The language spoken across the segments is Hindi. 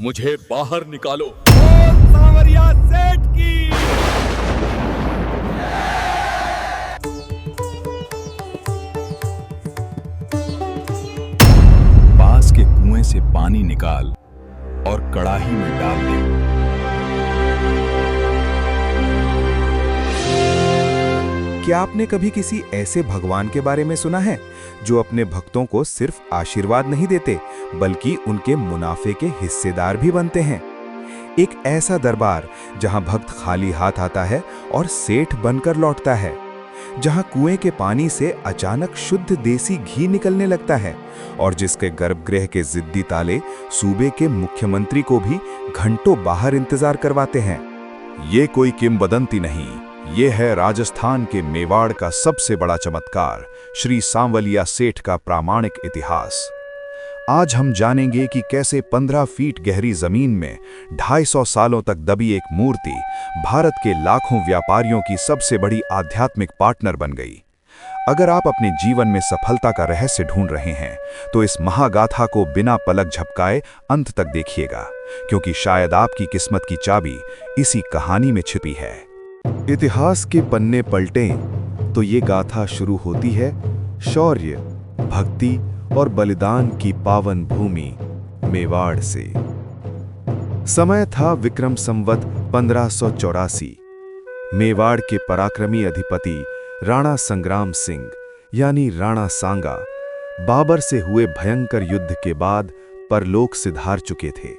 मुझे बाहर निकालो। सांवरिया सेठ की। पास के कुएं से पानी निकाल और कड़ाही में डाल दे। क्या आपने कभी किसी ऐसे भगवान के बारे में सुना है जो अपने भक्तों को सिर्फ आशीर्वाद नहीं देते बल्कि उनके मुनाफे के हिस्सेदार भी बनते हैं? एक ऐसा दरबार जहां भक्त खाली हाथ आता है और सेठ बनकर लौटता है, जहां कुएं के पानी से अचानक शुद्ध देसी घी निकलने लगता है और जिसके गर्भगृह के जिद्दी ताले सूबे के मुख्यमंत्री को भी घंटों बाहर इंतजार करवाते हैं। ये कोई किंवदंती नहीं, ये है राजस्थान के मेवाड़ का सबसे बड़ा चमत्कार, श्री सांवलिया सेठ का प्रामाणिक इतिहास। आज हम जानेंगे कि कैसे 15 फीट गहरी जमीन में 250 सालों तक दबी एक मूर्ति भारत के लाखों व्यापारियों की सबसे बड़ी आध्यात्मिक पार्टनर बन गई। अगर आप अपने जीवन में सफलता का रहस्य ढूंढ रहे हैं तो इस महागाथा को बिना पलक झपकाए अंत तक देखिएगा, क्योंकि शायद आपकी किस्मत की चाबी इसी कहानी में छिपी है। इतिहास के पन्ने पलटें तो ये गाथा शुरू होती है शौर्य, भक्ति और बलिदान की पावन भूमि मेवाड़ से। समय था विक्रम संवत 1584। मेवाड़ के पराक्रमी अधिपति राणा संग्राम सिंह यानी राणा सांगा बाबर से हुए भयंकर युद्ध के बाद परलोक सिधार चुके थे।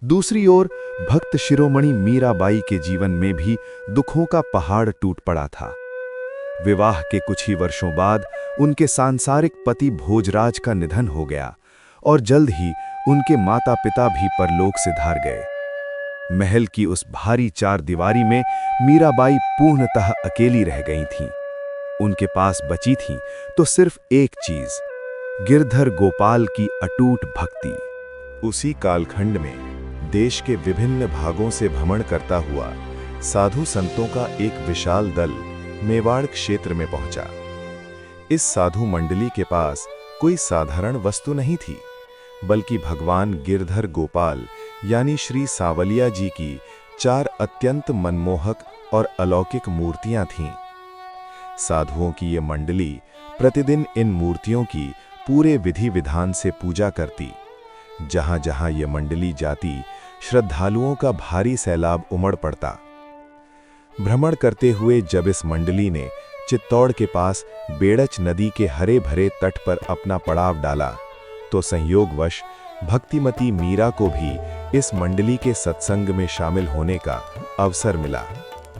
दूसरी ओर भक्त शिरोमणि मीराबाई के जीवन में भी दुखों का पहाड़ टूट पड़ा था। विवाह के कुछ ही वर्षों बाद उनके सांसारिक पति भोजराज का निधन हो गया और जल्द ही उनके माता पिता भी परलोक सिधार गए। महल की उस भारी चार दीवारी में मीराबाई पूर्णतः अकेली रह गई थीं। उनके पास बची थी तो सिर्फ एक चीज, गिरधर गोपाल की अटूट भक्ति। उसी कालखंड में देश के विभिन्न भागों से भ्रमण करता हुआ साधु संतों का एक विशाल दल मेवाड़ क्षेत्र में पहुंचा। इस साधु मंडली के पास कोई साधारण वस्तु नहीं थी, बल्कि भगवान गिरधर गोपाल यानी श्री सांवलिया जी की 4 अत्यंत मनमोहक और अलौकिक मूर्तियां थीं। साधुओं की ये मंडली प्रतिदिन इन मूर्तियों की पूरे विधि विधान से पूजा करती। जहां जहां ये मंडली जाती, श्रद्धालुओं का भारी सैलाब उमड़ पड़ता। भ्रमण करते हुए जब इस मंडली ने चित्तौड़ के पास बेड़च नदी के हरे भरे तट पर अपना पड़ाव डाला, तो संयोगवश भक्तिमती मीरा को भी इस मंडली के सत्संग में शामिल होने का अवसर मिला।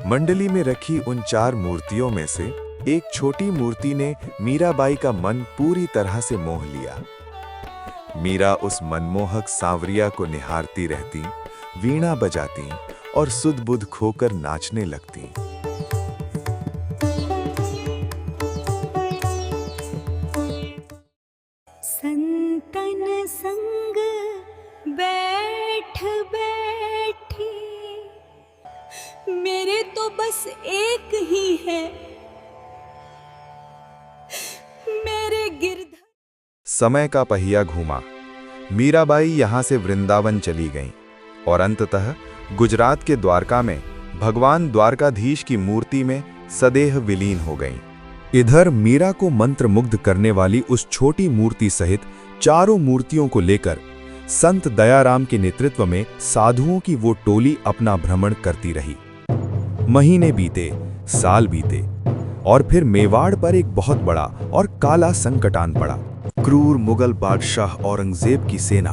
मंडली में रखी उन 4 मूर्तियों में से एक छोटी मूर्ति ने मीराबाई का मन पूरी तरह से मोह लिया। मीरा उस मनमोहक सांवरिया को निहारती रहती, वीणा बजाती और सुध-बुध खोकर नाचने लगती। संतन संग बैठ बैठी मेरे तो बस एक ही है मेरे गिरधर। समय का पहिया घूमा। मीराबाई यहां से वृंदावन चली गईं और अंततः गुजरात के द्वारका में भगवान द्वारकाधीश की मूर्ति में सदेह विलीन हो गईं। इधर मीरा को मंत्रमुग्ध करने वाली उस छोटी मूर्ति सहित 4 मूर्तियों को लेकर संत दयाराम के नेतृत्व में साधुओं की वो टोली अपना भ्रमण करती रही। महीने बीते, साल बीते और फिर मेवाड़ पर एक बहुत बड़ा और काला संकट आन पड़ा। क्रूर मुगल बादशाह औरंगजेब की सेना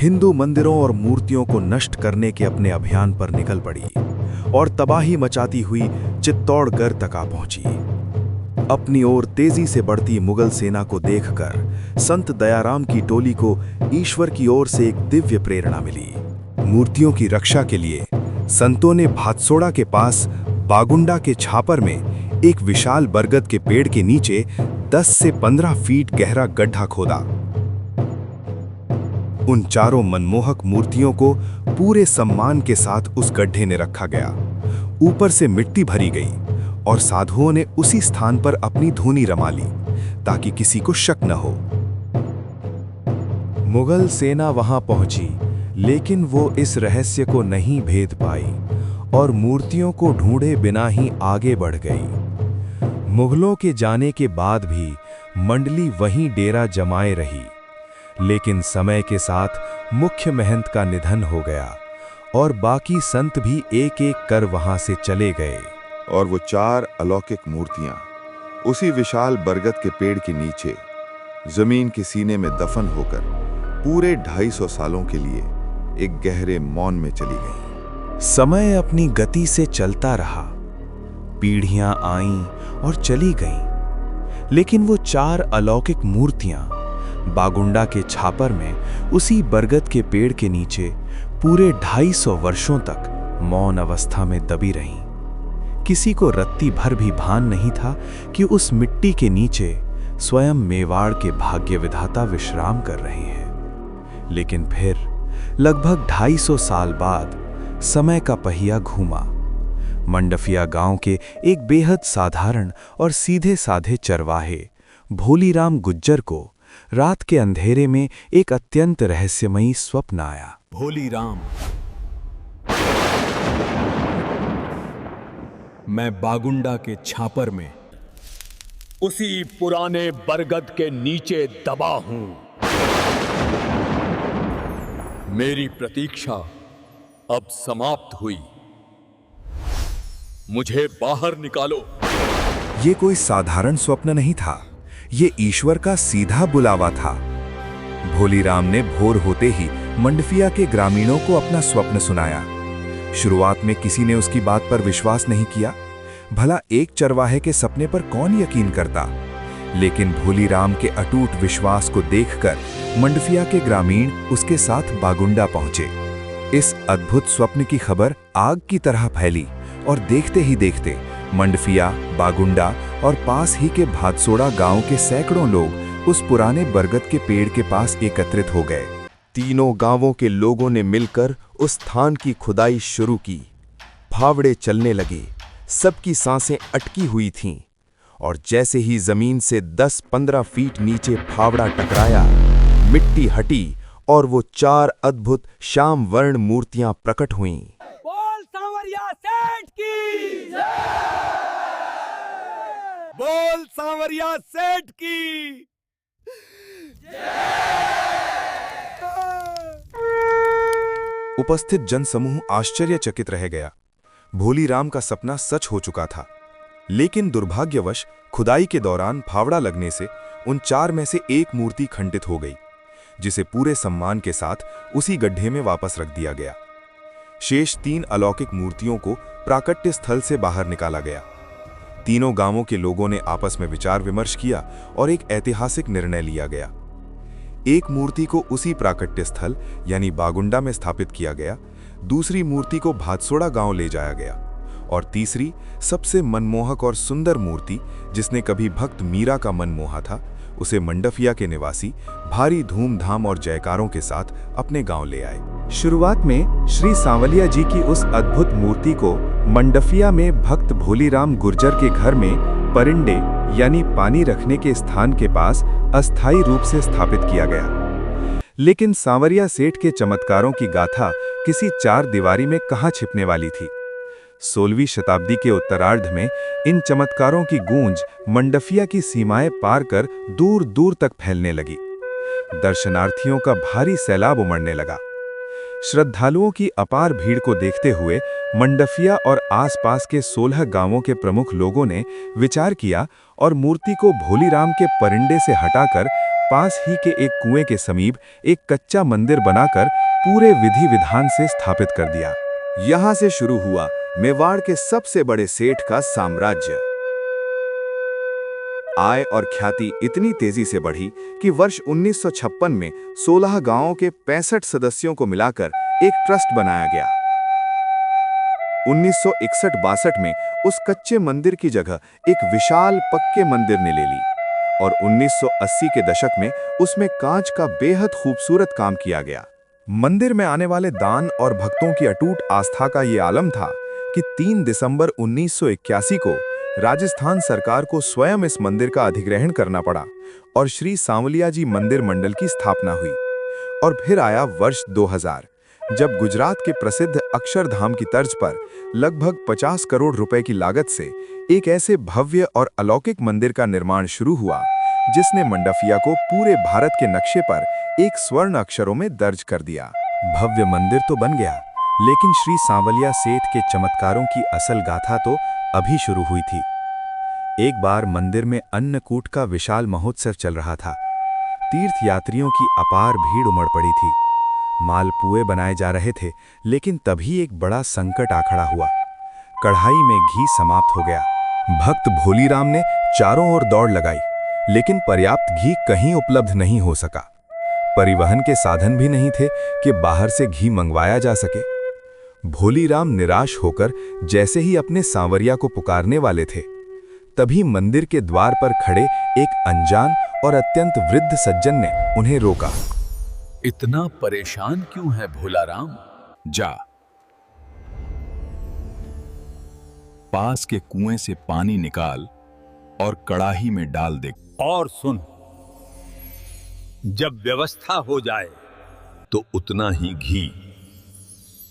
हिंदू मंदिरों और मूर्तियों को नष्ट करने के अपने अभियान पर निकल पड़ी और तबाही मचाती हुई चित्तौड़गढ़ तक आ पहुंची। अपनी ओर तेजी से बढ़ती मुगल सेना को देखकर संत दयाराम की टोली को ईश्वर की ओर से एक दिव्य प्रेरणा मिली। मूर्तियों की रक्षा के लिए संतों ने भातसोड़ा के पास बागुंडा के छापर में एक विशाल बरगद के पेड़ के नीचे 10 से 15 फीट गहरा गड्ढा खोदा। उन 4 मनमोहक मूर्तियों को पूरे सम्मान के साथ उस गड्ढे में रखा गया। ऊपर से मिट्टी भरी गई और साधुओं ने उसी स्थान पर अपनी धूनी रमा ली ताकि किसी को शक न हो। मुगल सेना वहां पहुंची, लेकिन वो इस रहस्य को नहीं भेद पाई और मूर्तियों को ढूंढे बिना ही आगे बढ़ गई। मुगलों के जाने के बाद भी मंडली वहीं डेरा जमाए रही, लेकिन समय के साथ मुख्य महंत का निधन हो गया और बाकी संत भी एक एक कर वहां से चले गए। और वो 4 अलौकिक मूर्तियां उसी विशाल बरगद के पेड़ के नीचे जमीन के सीने में दफन होकर पूरे 250 सालों के लिए एक गहरे मौन में चली गईं। समय अपनी गति से चलता रहा, पीढ़ियां आईं और चली गईं, लेकिन वो 4 अलौकिक मूर्तियां बागुंडा के छापर में उसी बरगद के पेड़ के नीचे पूरे 250 वर्षों तक मौन अवस्था में दबी रहीं। किसी को रत्ती भर भी भान नहीं था कि उस मिट्टी के नीचे स्वयं मेवाड़ के भाग्य विधाता विश्राम कर रहे हैं। लेकिन फिर लगभग 250 साल बाद समय का पहिया घूमा। मंडफिया गांव के एक बेहद साधारण और सीधे साधे चरवाहे भोलीराम गुज्जर को रात के अंधेरे में एक अत्यंत रहस्यमयी स्वप्न आया। भोलीराम, मैं बागुंडा के छापर में उसी पुराने बरगद के नीचे दबा हूं। मेरी प्रतीक्षा अब समाप्त हुई। मुझे बाहर निकालो। ये कोई साधारण स्वप्न नहीं था, ये ईश्वर का सीधा बुलावा था। भोलीराम ने भोर होते ही मंडफिया के ग्रामीणों को अपना स्वप्न सुनाया। शुरुआत में किसी ने उसकी बात पर विश्वास नहीं किया। भला एक चरवाहे के सपने पर कौन यकीन करता? लेकिन भोलीराम के अटूट विश्वास को देखकर मंडफिया के ग्रामीण उसके साथ बागुंडा पहुंचे। इस अद्भुत स्वप्न की खबर आग की तरह फैली और देखते ही देखते मंडफिया, बागुंडा और पास ही के भादसोड़ा गांव के सैकड़ों लोग उस पुराने बरगद के पेड़ के पास एकत्रित हो गए। तीनों गांवों के लोगों ने मिलकर उस स्थान की खुदाई शुरू की। फावड़े चलने लगे, सबकी सांसें अटकी हुई थीं, और जैसे ही जमीन से 10-15 फीट नीचे फावड़ा टकराया, मिट्टी हटी और वो 4 अद्भुत श्याम वर्ण मूर्तियां प्रकट हुईं। बोल सांवरिया सेठ की जय! बोल सांवरिया सेठ की उपस्थित जनसमूह आश्चर्यचकित रह गया। भोलीराम का सपना सच हो चुका था, लेकिन दुर्भाग्यवश खुदाई के दौरान फावड़ा लगने से उन 4 में से एक मूर्ति खंडित हो गई, जिसे पूरे सम्मान के साथ उसी गड्ढे में वापस रख दिया गया। शेष 3 अलौकिक मूर्तियों को प्राकट्य स्थल से बाहर निकाला गया। तीनों गांवों के लोगों ने आपस में विचार विमर्श किया और एक ऐतिहासिक निर्णय लिया गया। एक मूर्ति को उसी प्राकट्य स्थल यानी बागुंडा में स्थापित किया गया, दूसरी मूर्ति को भादसोड़ा गांव ले जाया गया और तीसरी सबसे मनमोहक और सुंदर मूर्ति, जिसने कभी भक्त मीरा का मन मोहा था, उसे मंडफिया के निवासी भारी धूमधाम और जयकारों के साथ अपने गांव ले आए। शुरुआत में श्री सांवलिया जी की उस अद्भुत मूर्ति को मंडफिया में भक्त भोलीराम गुर्जर के घर में परिंडे यानी पानी रखने के स्थान के पास अस्थायी रूप से स्थापित किया गया। लेकिन सांवरिया सेठ के चमत्कारों की गाथा किसी 4 दीवारी में कहाँ छिपने वाली थी। 16वीं शताब्दी के उत्तरार्ध में इन चमत्कारों की गूंज मंडफिया की सीमाएं पार कर दूर दूर तक फैलने लगी। दर्शनार्थियों का भारी सैलाब उमड़ने लगा। श्रद्धालुओं की अपार भीड़ को देखते हुए मंडफिया और आसपास के 16 गांवों के प्रमुख लोगों ने विचार किया और मूर्ति को भोलीराम के परिंडे से हटाकर पास ही के एक कुएं के समीप एक कच्चा मंदिर बनाकर पूरे विधि विधान से स्थापित कर दिया। यहां से शुरू हुआ मेवाड़ के सबसे बड़े सेठ का साम्राज्य। आय और ख्याति इतनी तेजी से बढ़ी कि वर्ष 1956 में 16 गांवों के 65 सदस्यों को मिलाकर एक ट्रस्ट बनाया गया। 1961-62 में उस कच्चे मंदिर की जगह एक विशाल पक्के मंदिर ने ले ली और 1980 के दशक में उसमें कांच का बेहद खूबसूरत काम किया गया। मंदिर में आने वाले दान और भक्तों की अटूट आस्था का ये आलम था कि 3 दिसंबर 1981 को राजस्थान सरकार को स्वयं इस मंदिर का अधिग्रहण करना पड़ा और श्री सांवलिया जी मंदिर मंडल की स्थापना हुई। और फिर आया वर्ष 2000, जब गुजरात के प्रसिद्ध अक्षरधाम की तर्ज पर लगभग 50 करोड़ रुपए की लागत से एक ऐसे भव्य और अलौकिक मंदिर का निर्माण शुरू हुआ, जिसने मंडफिया को पूरे भारत के नक्शे पर एक स्वर्ण अक्षरों में दर्ज कर दिया। भव्य मंदिर तो बन गया, लेकिन श्री सांवलिया सेठ के चमत्कारों की असल गाथा तो अभी शुरू हुई थी। एक बार मंदिर में अन्नकूट का विशाल महोत्सव चल रहा था। तीर्थयात्रियों की अपार भीड़ उमड़ पड़ी थी। मालपुए बनाए जा रहे थे, लेकिन तभी एक बड़ा संकट आ खड़ा हुआ। कढ़ाई में घी समाप्त हो गया। भक्त भोलीराम ने चारों ओर दौड़ लगाई, लेकिन पर्याप्त घी कहीं उपलब्ध नहीं हो सका। परिवहन के साधन भी नहीं थे कि बाहर से घी मंगवाया जा सके। भोलीराम निराश होकर जैसे ही अपने सांवरिया को पुकारने वाले थे, तभी मंदिर के द्वार पर खड़े एक अनजान और अत्यंत वृद्ध सज्जन ने उन्हें रोका। इतना परेशान क्यों है भोलाराम? जा, पास के कुएं से पानी निकाल और कड़ाही में डाल दे। और सुन, जब व्यवस्था हो जाए तो उतना ही घी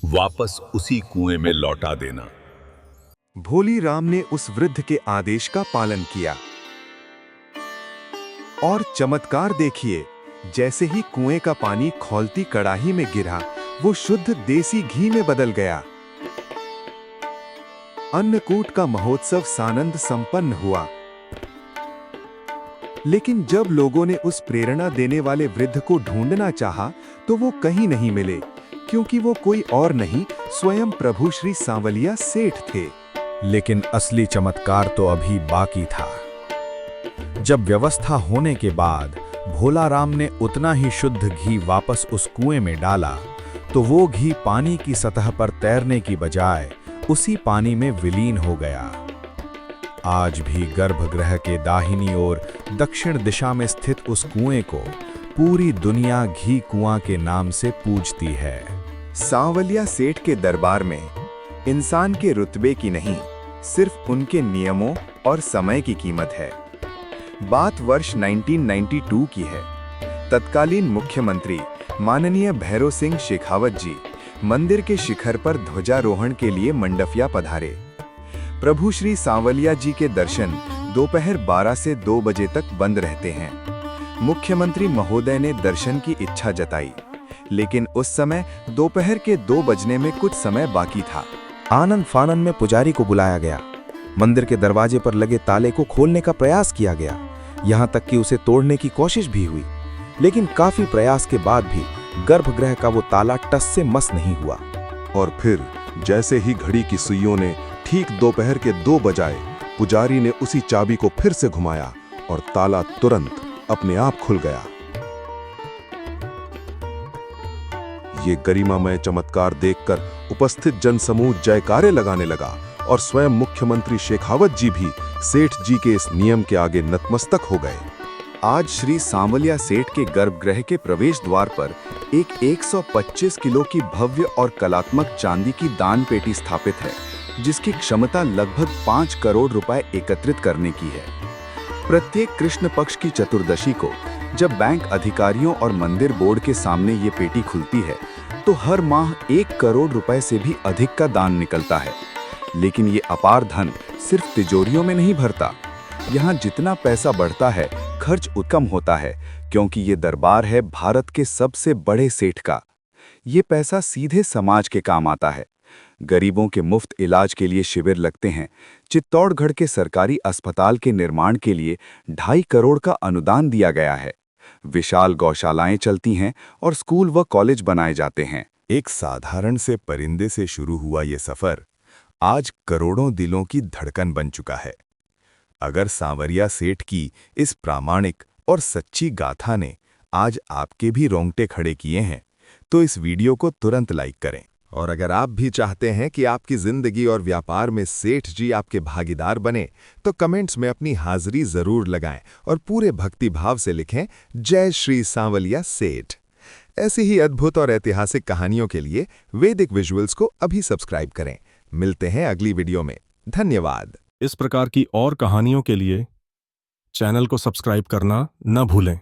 वापस उसी कुएं में लौटा देना। भोलीराम ने उस वृद्ध के आदेश का पालन किया और चमत्कार देखिए, जैसे ही कुएं का पानी खौलती कड़ाही में गिरा, वो शुद्ध देसी घी में बदल गया। अन्नकूट का महोत्सव सानंद संपन्न हुआ। लेकिन जब लोगों ने उस प्रेरणा देने वाले वृद्ध को ढूंढना चाहा, तो वो कहीं नहीं मिले, क्योंकि वो कोई और नहीं, स्वयं प्रभु श्री सांवलिया सेठ थे। लेकिन असली चमत्कार तो अभी बाकी था। जब व्यवस्था होने के बाद भोलाराम ने उतना ही शुद्ध घी वापस उस कुएं में डाला, तो वो घी पानी की सतह पर तैरने की बजाय उसी पानी में विलीन हो गया। आज भी गर्भगृह के दाहिनी ओर दक्षिण दिशा में स्थित उस कुएं को पूरी दुनिया घी कुआं के नाम से पूजती है। सांवलिया सेठ के दरबार में इंसान के रुतबे की नहीं, सिर्फ उनके नियमों और समय की कीमत है। बात वर्ष 1992 की है। तत्कालीन मुख्यमंत्री माननीय भैरव सिंह शेखावत जी मंदिर के शिखर पर ध्वजारोहण के लिए मंडफिया पधारे। प्रभु श्री सांवलिया जी के दर्शन दोपहर 12 से 2 बजे तक बंद रहते हैं। मुख्यमंत्री महोदय ने दर्शन की इच्छा जताई, लेकिन उस समय दोपहर के 2 बजने में कुछ समय बाकी था। आनंद फानन में पुजारी को बुलाया गया। मंदिर के दरवाजे पर लगे ताले को खोलने का प्रयास किया गया, यहाँ तक कि उसे तोड़ने की कोशिश भी हुई, लेकिन काफी प्रयास के बाद भी गर्भगृह का वो ताला टस से मस नहीं हुआ। और फिर जैसे ही घड़ी की सुइयों ने ठीक दोपहर के 2 बजाए, पुजारी ने उसी चाबी को फिर से घुमाया और ताला तुरंत अपने आप खुल गया। ये गरिमामय चमत्कार देखकर उपस्थित जनसमूह जयकारे लगाने लगा और स्वयं मुख्यमंत्री शेखावत जी भी सेठ जी के इस नियम के आगे नतमस्तक हो गए। आज श्री सांवलिया सेठ के गर्भगृह के प्रवेश द्वार पर एक 125 किलो की भव्य और कलात्मक चांदी की दान पेटी स्थापित है, जिसकी क्षमता लगभग 5 करोड़ रुपए एकत्रित करने की है। प्रत्येक कृष्ण पक्ष की चतुर्दशी को जब बैंक अधिकारियों और मंदिर बोर्ड के सामने ये पेटी खुलती है, तो हर माह 1 करोड़ रुपए से भी अधिक का दान निकलता है। लेकिन ये अपार धन सिर्फ तिजोरियों में नहीं भरता। यहाँ जितना पैसा बढ़ता है, खर्च कम होता है, क्योंकि ये दरबार है भारत के सबसे बड़े सेठ का। ये पैसा सीधे समाज के काम आता है। गरीबों के मुफ्त इलाज के लिए शिविर लगते हैं। चित्तौड़गढ़ के सरकारी अस्पताल के निर्माण के लिए 2.5 करोड़ का अनुदान दिया गया है। विशाल गौशालाएं चलती हैं और स्कूल व कॉलेज बनाए जाते हैं। एक साधारण से परिंदे से शुरू हुआ ये सफर आज करोड़ों दिलों की धड़कन बन चुका है। अगर सांवरिया सेठ की इस प्रामाणिक और सच्ची गाथा ने आज आपके भी रोंगटे खड़े किए हैं, तो इस वीडियो को तुरंत लाइक करें। और अगर आप भी चाहते हैं कि आपकी जिंदगी और व्यापार में सेठ जी आपके भागीदार बने, तो कमेंट्स में अपनी हाजिरी जरूर लगाएं और पूरे भक्ति भाव से लिखें, जय श्री सांवलिया सेठ। ऐसी ही अद्भुत और ऐतिहासिक कहानियों के लिए वैदिक विजुअल्स को अभी सब्सक्राइब करें। मिलते हैं अगली वीडियो में। धन्यवाद। इस प्रकार की और कहानियों के लिए चैनल को सब्सक्राइब करना न भूलें।